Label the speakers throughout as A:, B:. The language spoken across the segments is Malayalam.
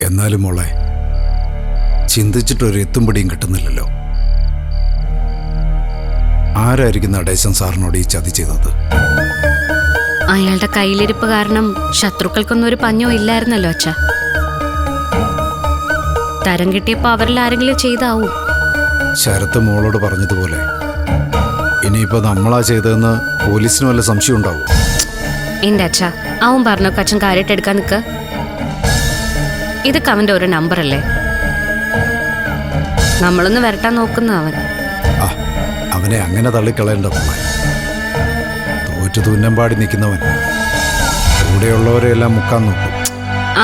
A: എന്നാലും മോളെ ചിന്തിച്ചിട്ടൊരു എത്തും പിടിയും കിട്ടുന്നില്ലല്ലോ. ആരായിരിക്കും നടേശൻ സാറിനോട് ഈ ചതി ചെയ്തത്?
B: അയാളുടെ കയ്യിലിരിപ്പ് കാരണം ശത്രുക്കൾക്കൊന്നും ഒരു പഞ്ഞോ ഇല്ലായിരുന്നല്ലോ അച്ഛ. തരം കിട്ടിയപ്പോ അവരിൽ ആരെങ്കിലും ചെയ്താവും.
A: ശരത്ത് മോളോട് പറഞ്ഞതുപോലെ ഇനിയിപ്പോ നമ്മളാ ചെയ്തതെന്ന് പോലീസിന് വല്ല സംശയം ഉണ്ടാവും.
B: എന്റെ അച്ഛ, അവൻ പറഞ്ഞൊക്കെ അച്ഛൻ കാര്യമായിട്ട് എടുക്കാൻ നിൽക്ക. ഇതൊക്കെ അവന്റെ ഒരു നമ്പറല്ലേ. നമ്മളൊന്ന് വരട്ടാൻ നോക്കുന്ന അവൻ.
A: അവനെ അങ്ങനെ തള്ളിക്കളയേണ്ട മോളെ. തോറ്റു തുന്നമ്പാടി നിൽക്കുന്നവൻ കൂടെയുള്ളവരെയെല്ലാം മുക്കാൻ നോക്കും.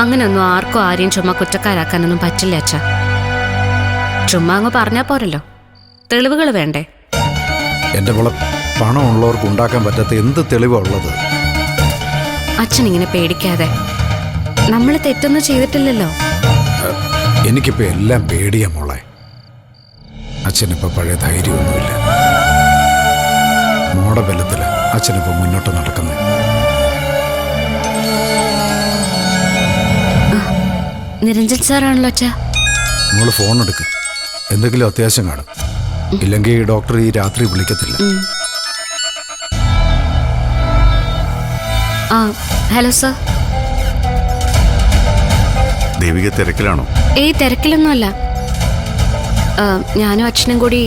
B: അങ്ങനെയൊന്നും ആർക്കും ആരെയും ചുമ്മാ കുറ്റക്കാരാക്കാനൊന്നും പറ്റില്ല അച്ഛ. ചുമ്മാ അങ്ങ് പറഞ്ഞാ പോരല്ലോ, തെളിവുകൾ വേണ്ടേ?
A: എന്റെ മോളെ, പണം ഉള്ളവർക്ക് ഉണ്ടാക്കാൻ പറ്റാത്ത എന്ത് തെളിവാ ഉള്ളത്?
B: അച്ഛൻ ഇങ്ങനെ പേടിക്കാതെ. നമ്മൾ തെറ്റൊന്നും ചെയ്തിട്ടില്ലല്ലോ.
A: എനിക്കിപ്പോ എല്ലാം പേടിയാ മോളെ. അച്ഛനിപ്പോ പഴയ ധൈര്യമൊന്നുമില്ല. മോടെ ബലത്തില് അച്ഛനിപ്പോ മുന്നോട്ട് നടക്കുന്നത്.
B: നിരഞ്ജൻ സാറാണല്ലോ അച്ഛ.
A: മോള് ഫോൺ എടുക്ക്. എന്തെങ്കിലും അത്യാവശ്യം കാണും. ഇല്ലെങ്കിൽ ഡോക്ടർ ഈ രാത്രി വിളിക്കത്തില്ല.
B: Hello sir.
C: ദേവിക തിരക്കിലാണോ?
B: ഏയ് തിരക്കിലൊന്നുമല്ല. ഞാനും അച്ഛനും കൂടി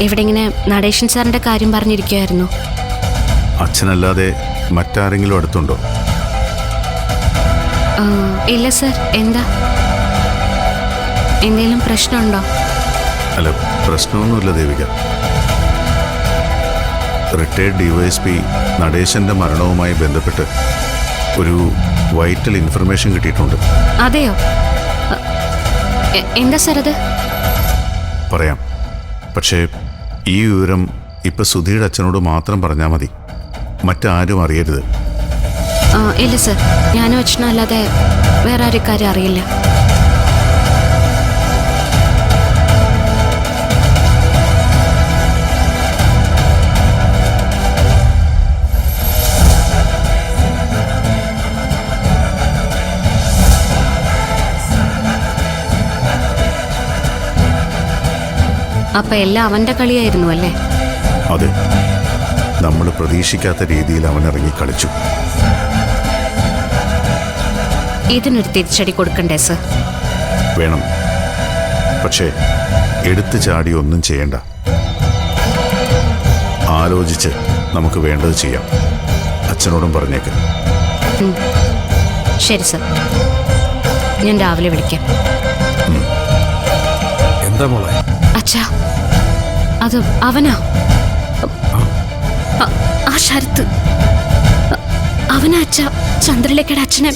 B: ഇവിടെ ഇങ്ങനെ നടേശൻ സാറിന്റെ കാര്യം പറഞ്ഞിരിക്കുകയായിരുന്നു.
C: അച്ഛനല്ലാതെ മറ്റാരെങ്കിലും അടുത്തുണ്ടോ?
B: ഇല്ല സർ. എന്താ, എന്തെങ്കിലും പ്രശ്നമുണ്ടോ?
C: അല്ല, പ്രശ്നമൊന്നുമില്ല ദേവിക. റിട്ടയർഡ് DYSP നടേശന്റെ മരണവുമായി ബന്ധപ്പെട്ട് ഒരു വൈറ്റൽ ഇൻഫർമേഷൻ കിട്ടിയിട്ടുണ്ട്.
B: അതെയോ? എന്താ സർ അത്?
C: പറയാം, പക്ഷേ ഈ വിവരം ഇപ്പൊ സുധിയുടെ അച്ഛനോട് മാത്രം പറഞ്ഞാൽ മതി. മറ്റാരും അറിയരുത്.
B: ഇല്ല സർ, ഞാനും അച്ഛനും അല്ലാതെ വേറെ ആരും കാര്യം അറിയില്ല. അപ്പൊ എല്ലാം അവന്റെ കളിയായിരുന്നു അല്ലേ?
C: അതെ, നമ്മൾ പ്രതീക്ഷിക്കാത്ത രീതിയിൽ അവൻ ഇറങ്ങി കളിച്ചു.
B: ഇതിനൊരു തിരിച്ചടി കൊടുക്കണ്ടേ സർ?
C: വേണം, പക്ഷേ എടുത്തു ചാടി ഒന്നും ചെയ്യണ്ട. ആലോചിച്ച് നമുക്ക് വേണ്ടത് ചെയ്യാം. അച്ഛനോടും പറഞ്ഞേക്ക്.
B: ശരി സർ, ഞാൻ രാവിലെ വിളിക്കാം.
A: എന്താ മോളെ?
B: അച്ഛാ, അത് അവനാ. ആ ശരത്ത് അവനാ അച്ഛാ, ചന്ദ്രലേഖയുടെ അച്ഛനെ.